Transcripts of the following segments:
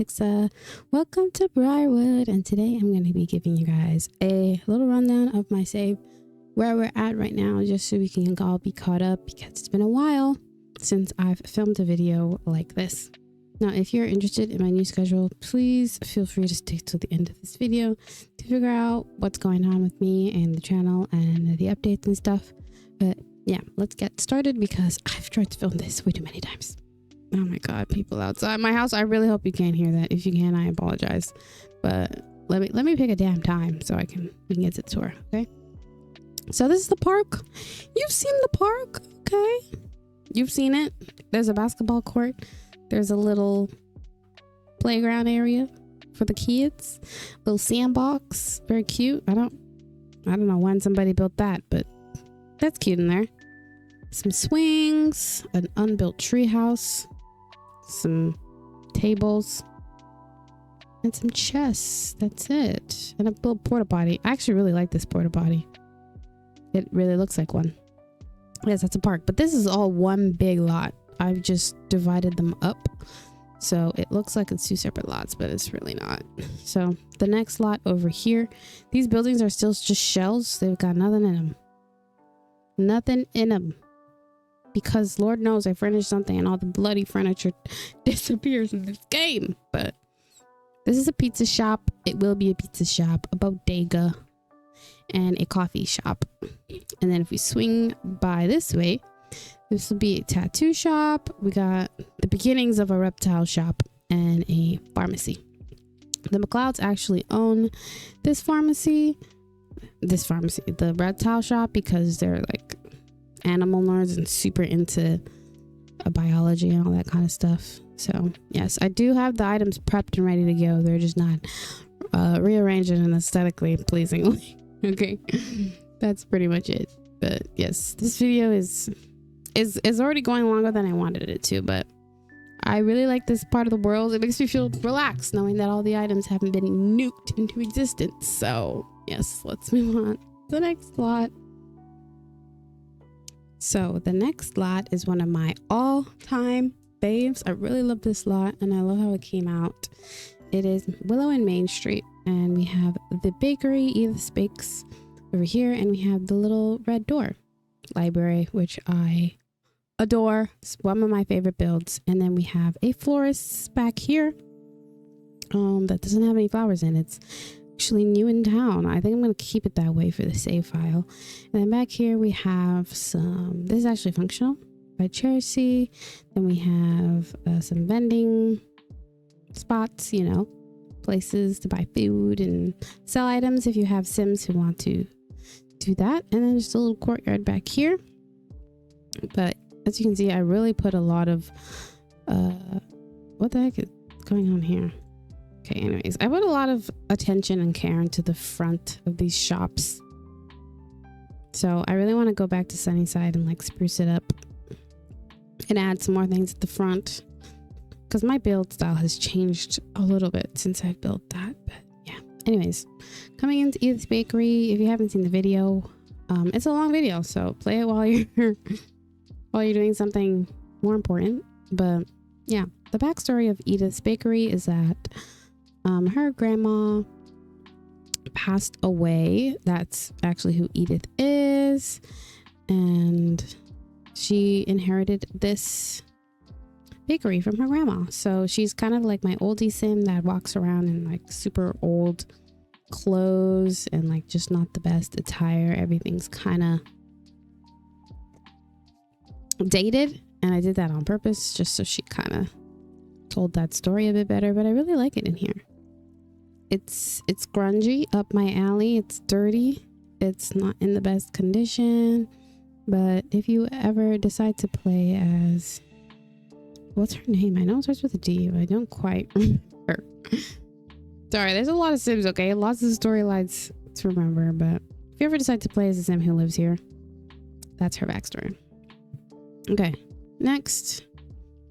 Pixa. Welcome to Briwood, and today I'm going to be giving you guys a little rundown of my save, where we're at right now, just so we can all be caught up, because it's been a while since I've filmed a video like this. Now, if you're interested in my new schedule, please feel free to stick till the end of this video to figure out what's going on with me and the channel and the updates and stuff. But yeah, let's get started, because I've tried to film this way too many times. Oh my god, people outside my house. I really hope you can't hear that. If you can, I apologize. But let me pick a damn time so we can get to the tour, okay? So this is the park. You've seen the park, okay? You've seen it. There's a basketball court. There's a little playground area for the kids. Little sandbox. Very cute. I don't know when somebody built that, but that's cute in there. Some swings, an unbuilt tree house, some tables, and some chests. That's it. And a little porta potty. I actually really like this porta potty. It really looks like one. Yes, that's a park, but this is all one big lot. I've just divided them up, so it looks like it's two separate lots, but it's really not. So the next lot over here, these buildings are still just shells. They've got nothing in them. Nothing in them. Because Lord knows I furnished something and all the bloody furniture disappears in this game. But this is a pizza shop. It will be a pizza shop, a bodega, and a coffee shop. And then if we swing by this way, this will be a tattoo shop. We got the beginnings of a reptile shop and a pharmacy. The McLeods actually own the reptile shop, because they're like animal nerds and super into biology and all that kind of stuff. So yes, I do have the items prepped and ready to go. They're just not rearranged and aesthetically pleasingly. Okay, that's pretty much it. But yes, this video is already going longer than I wanted it to, but I really like this part of the world. It makes me feel relaxed knowing that all the items haven't been nuked into existence. So yes, let's move on to the next lot. So the next lot is one of my all-time faves. I really love this lot, and I love how it came out. It is Willow and Main Street, and we have the bakery, Edith's Bakes, over here, and we have the little red door library, which I adore. It's one of my favorite builds. And then we have a florist back here that doesn't have any flowers in. It's actually new in town. I think I'm going to keep it that way for the save file. And then back here we have some, this is actually functional, by Chelsea. Then we have some vending spots, you know, places to buy food and sell items if you have Sims who want to do that. And then just a little courtyard back here. But as you can see, I really put a lot of what the heck is going on here? Okay, anyways, I put a lot of attention and care into the front of these shops. So I really want to go back to Sunnyside and like spruce it up and add some more things at the front, because my build style has changed a little bit since I built that. But yeah, anyways, coming into Edith's Bakery. If you haven't seen the video, it's a long video, so play it while you're doing something more important. But yeah, the backstory of Edith's Bakery is that her grandma passed away. That's actually who Edith is, and she inherited this bakery from her grandma. So she's kind of like my oldie sim that walks around in like super old clothes and like just not the best attire. Everything's kind of dated, and I did that on purpose just so she kind of told that story a bit better. But I really like it in here. It's grungy, up my alley. It's dirty, it's not in the best condition. But if you ever decide to play as, what's her name? I know it starts with a D, but I don't quite remember. Sorry, there's a lot of Sims, okay? Lots of storylines to remember. But if you ever decide to play as a Sim who lives here, that's her backstory. Okay, next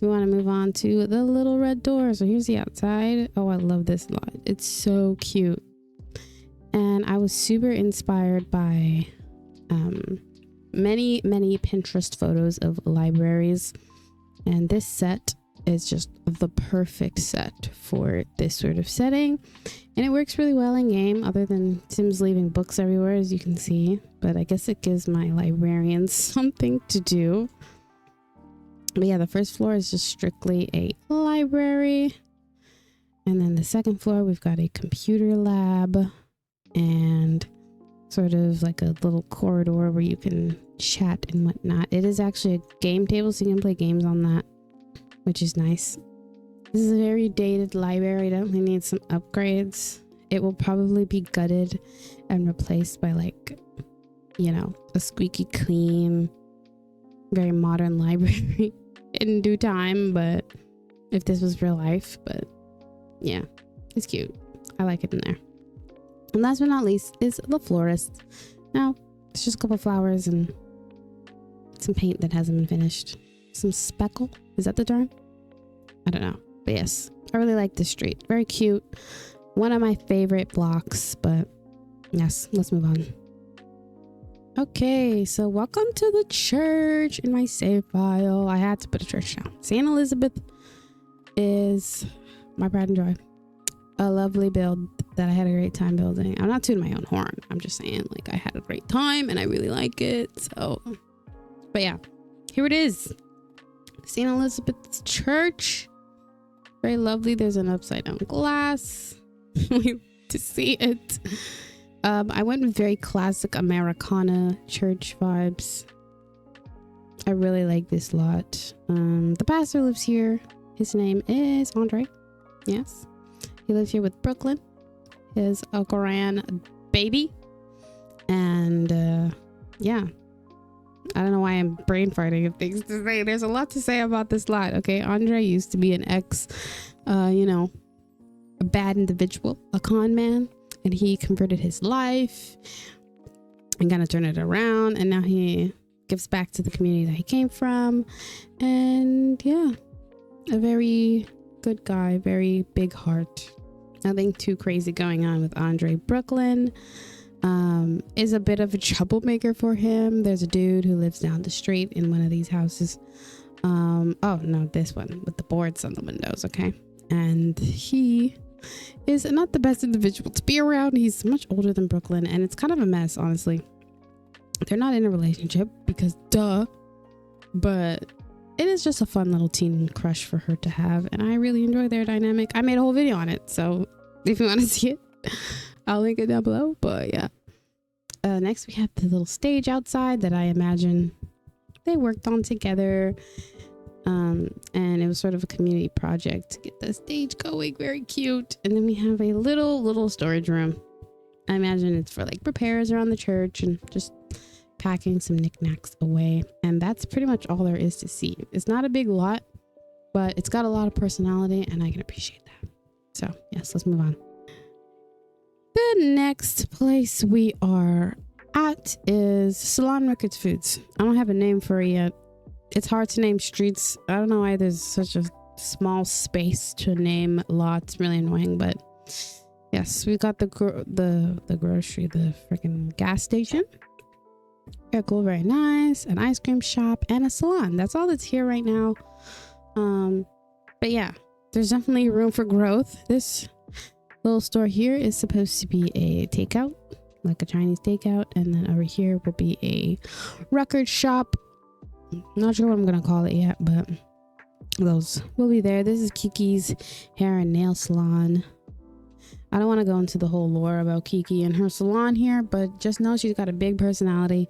we want to move on to the little red door. So here's the outside. Oh, I love this lot. It's so cute. And I was super inspired by many Pinterest photos of libraries, and this set is just the perfect set for this sort of setting, and it works really well in game, other than Sims leaving books everywhere, as you can see. But I guess it gives my librarians something to do. But yeah, the first floor is just strictly a library, and then the second floor we've got a computer lab and sort of like a little corridor where you can chat and whatnot. It is actually a game table, so you can play games on that, which is nice. This is a very dated library. Definitely needs some upgrades. It will probably be gutted and replaced by, like, you know, a squeaky clean, very modern library in due time. But if this was real life, but yeah, it's cute. I like it in there. And last but not least is the florist. Now, it's just a couple flowers and some paint that hasn't been finished. Some speckle. Is that the term? I don't know. But yes, I really like this street. Very cute. One of my favorite blocks. But yes, let's move on. Okay, so welcome to the church in my save file. I had to put a church down. St. Elizabeth is my pride and joy. A lovely build that I had a great time building. I'm not tooting my own horn. I'm just saying, like, I had a great time and I really like it. So, but yeah, here it is. St. Elizabeth's Church. Very lovely. There's an upside down glass to see it. I went with very classic Americana church vibes. I really like this lot. The pastor lives here. His name is Andre. Yes. He lives here with Brooklyn, his grand baby. And yeah, I don't know why I'm brain farting of things to say. There's a lot to say about this lot. Okay, Andre used to be an a bad individual, a con man, and he converted his life and kind of turned it around, and now he gives back to the community that he came from. And yeah, a very good guy, very big heart. Nothing too crazy going on with Andre. Brooklyn is a bit of a troublemaker for him. There's a dude who lives down the street in one of these houses. Oh no, this one with the boards on the windows. Okay, and he is not the best individual to be around. He's much older than Brooklyn, and it's kind of a mess, honestly. They're not in a relationship because duh, but it is just a fun little teen crush for her to have, and I really enjoy their dynamic. I made a whole video on it, so if you want to see it, I'll link it down below. But yeah, next we have the little stage outside that I imagine they worked on together, and it was sort of a community project to get the stage going. Very cute. And then we have a little storage room. I imagine it's for like repairs around the church and just packing some knickknacks away. And that's pretty much all there is to see. It's not a big lot, but it's got a lot of personality, and I can appreciate that. So yes, let's move on. The next place we are at is Salon Records Foods. I don't have a name for it yet. It's hard to name streets. I don't know why there's such a small space to name lots. Really annoying, but yes, we got the grocery, the freaking gas station. Very cool, very nice. An ice cream shop and a salon. That's all that's here right now. But yeah, there's definitely room for growth. This little store here is supposed to be a takeout, like a Chinese takeout, and then over here will be a record shop. Not sure what I'm gonna call it yet, but those will be there. This is Kiki's hair and nail salon. I don't want to go into the whole lore about Kiki and her salon here, but just know she's got a big personality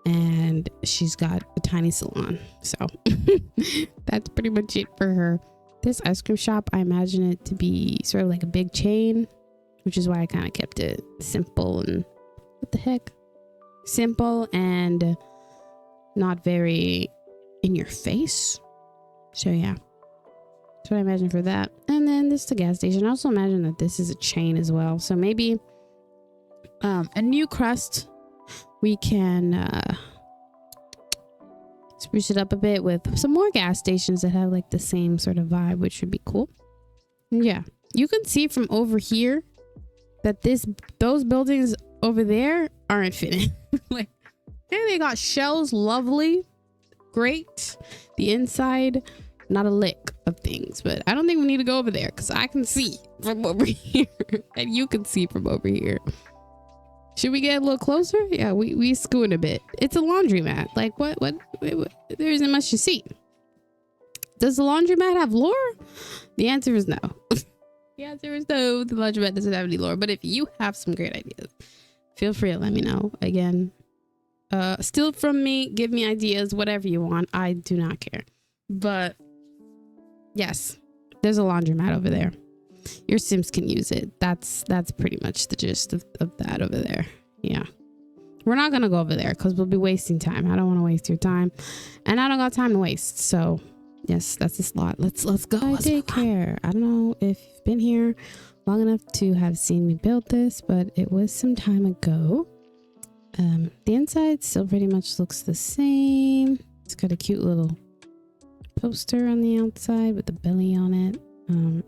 and she's got a tiny salon. So that's pretty much it for her. This ice cream shop, I imagine it to be sort of like a big chain, which is why I kind of kept it simple and what the heck? Simple and not very in your face. So yeah. That's what I imagine for that. And then this is the gas station. I also imagine that this is a chain as well. So maybe a new crust. We can spruce it up a bit with some more gas stations that have like the same sort of vibe, which would be cool. And yeah, you can see from over here that those buildings over there aren't fitting. Like, and they got shells, lovely, great. The inside not a lick of things, but I don't think we need to go over there because I can see from over here and you can see from over here. Should we get a little closer? Yeah, we scoot a bit. It's a laundromat. Like what there isn't much to see. Does the laundromat have lore? The answer is no. The answer is no. The laundromat doesn't have any lore. But if you have some great ideas, feel free to let me know. Again, steal from me, give me ideas, whatever you want. I do not care. But yes, there's a laundromat over there. Your Sims can use it. That's pretty much the gist of that over there. Yeah. We're not going to go over there because we'll be wasting time. I don't want to waste your time. And I don't got time to waste. So yes, that's a slot. Let's go. Daycare. I don't know if you've been here long enough to have seen me build this, but it was some time ago. The inside still pretty much looks the same. It's got a cute little poster on the outside with the belly on it.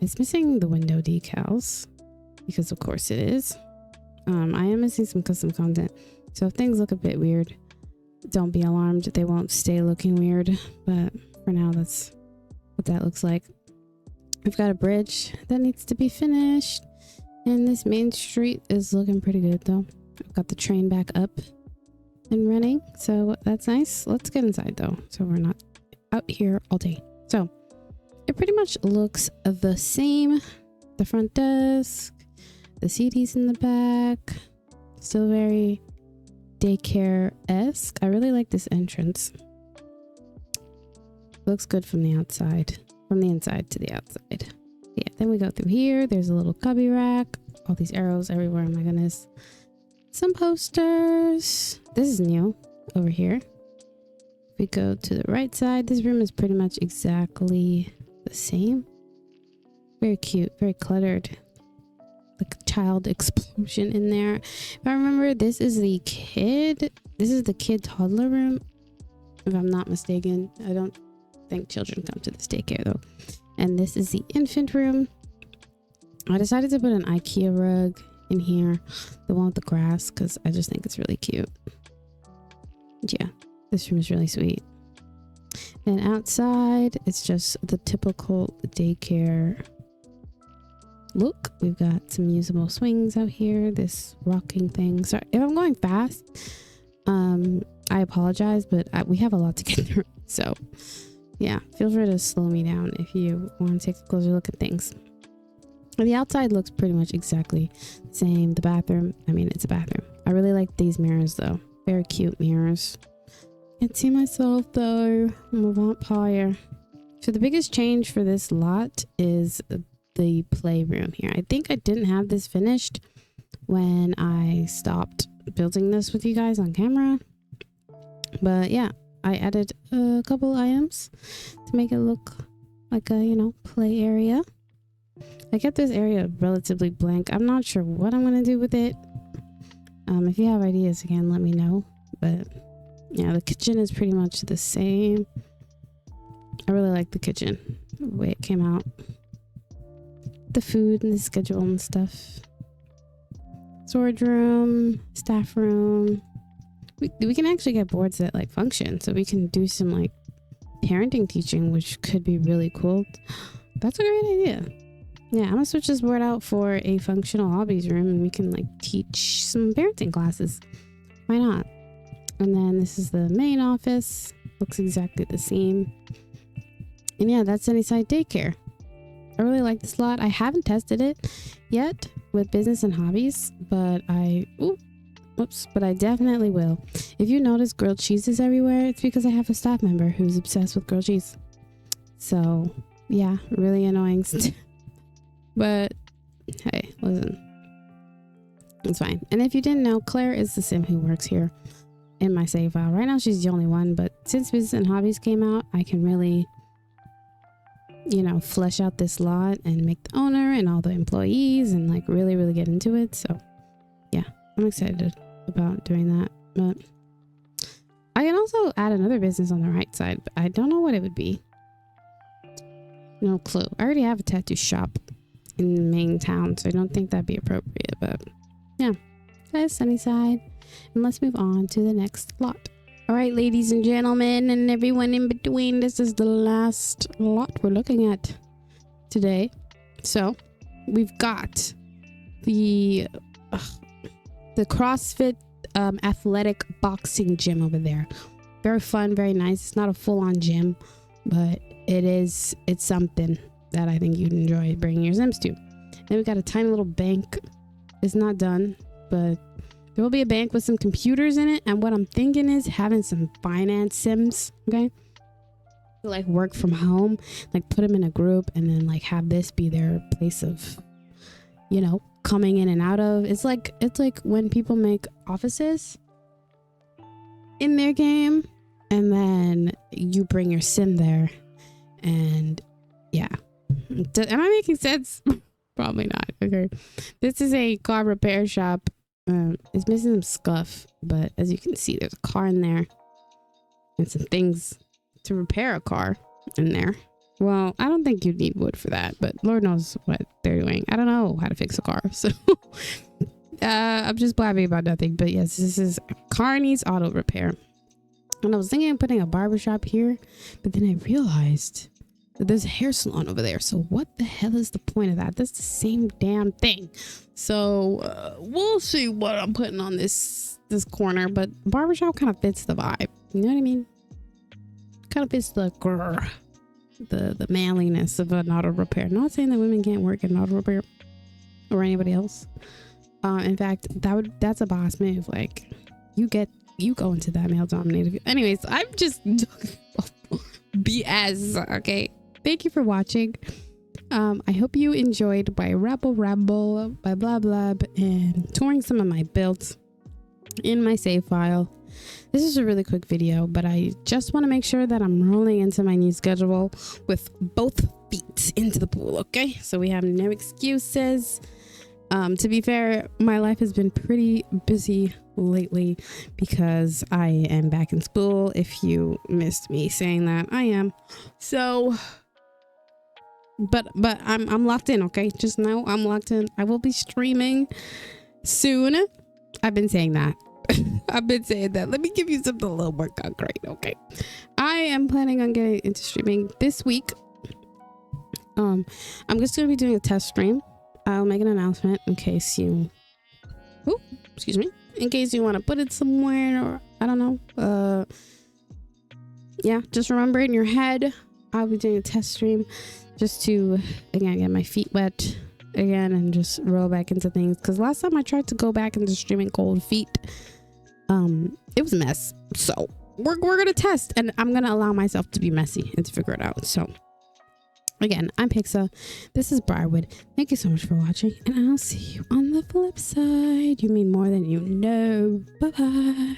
It's missing the window decals because of course it is. I am missing some custom content. So if things look a bit weird, don't be alarmed. They won't stay looking weird, but for now, that's what that looks like. We've got a bridge that needs to be finished. And this main street is looking pretty good though. I've got the train back up and running. So that's nice. Let's get inside though, so we're not out here all day. So it pretty much looks the same. The front desk, the CDs in the back, still very daycare-esque. I really like this entrance. Looks good from the outside, from the inside to the outside. Yeah, then we go through here. There's a little cubby rack. All these arrows everywhere. Oh my goodness. Some posters. This is new over here. If we go to the right side, this room is pretty much exactly the same. Very cute, very cluttered. Like a child explosion in there. If I remember, this is the kid toddler room. If I'm not mistaken. I don't think children come to this daycare though. And this is the infant room. I decided to put an IKEA rug in here, the one with the grass, because I just think it's really cute. Yeah, this room is really sweet. And outside, it's just the typical daycare look. We've got some usable swings out here, this rocking thing. Sorry if I'm going fast. I apologize, but we have a lot to get through. So yeah, feel free to slow me down if you want to take a closer look at things. The outside looks pretty much exactly the same. The bathroom, I mean, it's a bathroom. I really like these mirrors though. Very cute mirrors. Can't see myself though. I'm a vampire. So the biggest change for this lot is the playroom here. I think I didn't have this finished when I stopped building this with you guys on camera. But yeah, I added a couple items to make it look like a, play area. I kept this area relatively blank. I'm not sure what I'm going to do with it. If you have ideas, again, let me know. But yeah, the kitchen is pretty much the same. I really like the kitchen, the way it came out. The food and the schedule and stuff. Storage room, staff room. We can actually get boards that like function, so we can do some like parenting teaching, which could be really cool. That's a great idea. Yeah, I'm gonna switch this board out for a functional hobbies room, and we can like teach some parenting classes. Why not? And then this is the main office. Looks exactly the same. And yeah, that's Sunnyside Daycare. I really like this lot. I haven't tested it yet with business and hobbies, but I definitely will. If you notice grilled cheeses everywhere, it's because I have a staff member who's obsessed with grilled cheese. So yeah, really annoying. But hey, listen, it's fine. And if you didn't know, Claire is the sim who works here in my save file. Right now she's the only one, but since business and hobbies came out, I can really flesh out this lot and make the owner and all the employees and like really get into it. So yeah, I'm excited about doing that. But I can also add another business on the right side, but I don't know what it would be. No clue. I already have a tattoo shop in the main town, so I don't think that'd be appropriate. But yeah, that is Sunnyside, and let's move on to the next lot. All right, ladies and gentlemen, and everyone in between, this is the last lot we're looking at today. So we've got the CrossFit athletic boxing gym over there. Very fun, very nice. It's not a full-on gym, but it's something that I think you'd enjoy bringing your Sims to. Then we got a tiny little bank. It's not done, but there will be a bank with some computers in it. And what I'm thinking is having some finance Sims, okay? Like work from home, like put them in a group and then like have this be their place of, you know, coming in and out of. It's like when people make offices in their game and then you bring your Sim there. And yeah, am I making sense? Probably not. Okay, this is a car repair shop. It's missing some scuff, but as you can see, there's a car in there and some things to repair a car in there. Well, I don't think you need wood for that, but Lord knows what they're doing. I don't know how to fix a car, so I'm just blabbing about nothing. But yes, this is car needs auto repair. And I was thinking of putting a barbershop here, but then I realized that there's a hair salon over there. So what the hell is the point of that? That's the same damn thing. So we'll see what I'm putting on this corner, but barbershop kind of fits the vibe. You know what I mean? Kind of fits the manliness of an auto repair. Not saying that women can't work in auto repair or anybody else. In fact, that's a boss move. Like you go into that male dominated. Anyways, I'm just BS. Okay. Thank you for watching. I hope you enjoyed my ramble, my blah blah, and touring some of my builds in my save file. This is a really quick video, but I just want to make sure that I'm rolling into my new schedule with both feet into the pool. Okay, so we have no excuses. To be fair, my life has been pretty busy lately because I am back in school. If you missed me saying that, I am. So, but I'm locked in. Okay, just know I'm locked in. I will be streaming soon. I've been saying that. I've been saying that. Let me give you something a little more concrete. Okay, I am planning on getting into streaming this week. I'm just gonna be doing a test stream. I'll make an announcement in case you in case you want to put it somewhere, or I don't know. Yeah, just remember it in your head. I'll be doing a test stream just to again get my feet wet again and just roll back into things, because last time I tried to go back into streaming cold feet, it was a mess. So we're gonna test, and I'm gonna allow myself to be messy and to figure it out. So again, I'm Pixa. This is Briwood. Thank you so much for watching, and I'll see you on the flip side. You mean more than you know. Bye bye.